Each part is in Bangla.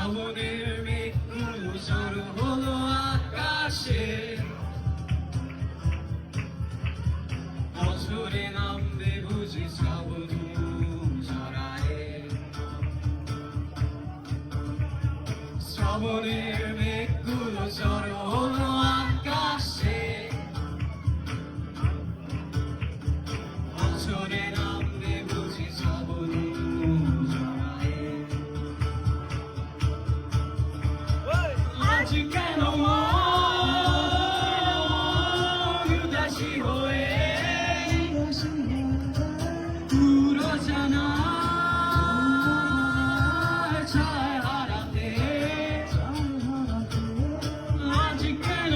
শ্রাবণের মেঘগুলো জড়ো হলো আকাশে, বছরে নামবে বুঝি শ্রাবণ ঝরায়। শ্রাবণের মেঘগুলো জড়ো হলো আকাশে, বছরে নামবে বুঝি শ্রাবণ ঝরায়। আজ কেন উদাসী হয়ে পুরোজানা ছায় হারাতে, আজ কেন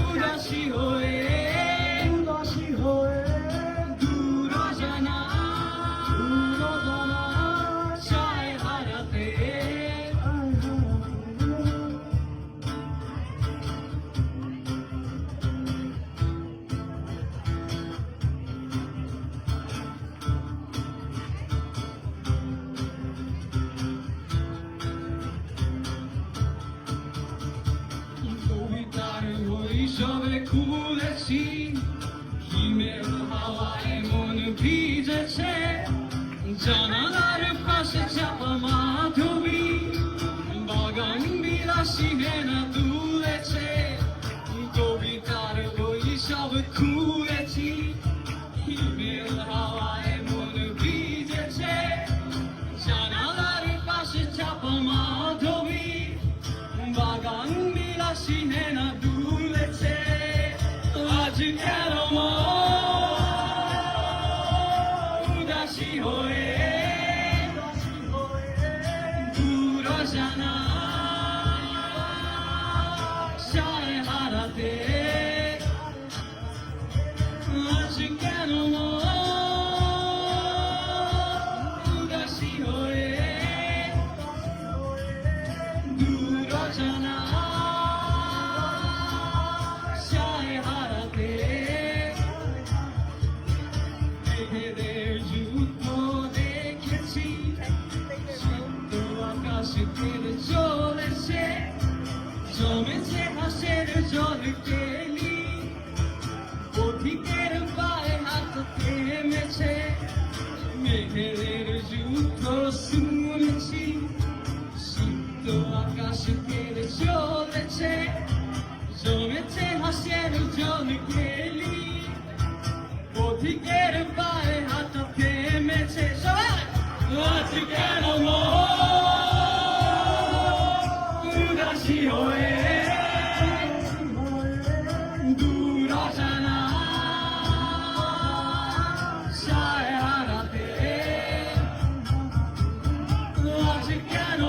উদাসী হয়ে পুরোজানা ছায় হারাতে। কবিতার বৈশবে খুলেছি, হিমের হাওয়ায় মন ভিজেছে, জানালার পাশে চাপা মাধবী বাগান বিলাসী হেনা তুলেছে। কবিতার বৈশব খুলেছি, হিমের হাওয়ায় মন ভিজেছে, জানালার পাশে চাপা মাধবী বাগান বিলাসী হেনা দুলেছে। আজ কেন উদাসী হয়ে পুরোজানা ছায় হারাতে, আজ কেন উদাসী হয়ে পুরোজানা ছায় হারাতে। মেঘেদের যুদ্ধ দেখেছি, সিদ্ধ আকাশ ফেলে চলেছে, জমেছে হাসের জল কেলি, পথিকের পায়ে হাত থেমেছে। মেঘেদের যুদ্ধ শুনেছি, সিদ্ধ আকাশ ফেলে চলেছে, জমেছে হাসের জল কেলি, পথিকের পায়ে হাত থেমেছে। আজ কেন উদাসী হয়ে দুরজানা ছায় হারাতে, আজ কেন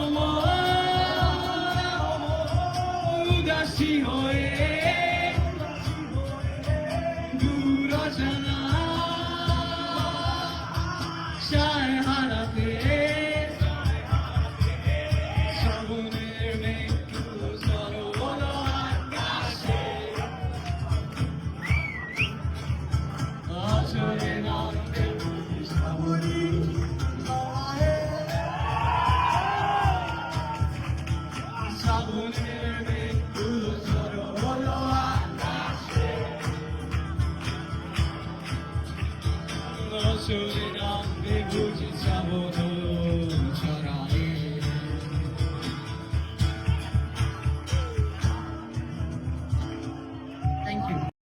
উদাসী হয়ে দুরজানা ছায় হারাতে। শ্রাবণের মেঘগুলো জড়ো হলো আকাশে, বছরে নামবে বুঝি শ্রাবণী ঝরায়। শ্রাবণের মেঘগুলো জড়ো হলো আকাশে, বছরে নামবে বুঝি শ্রাবণ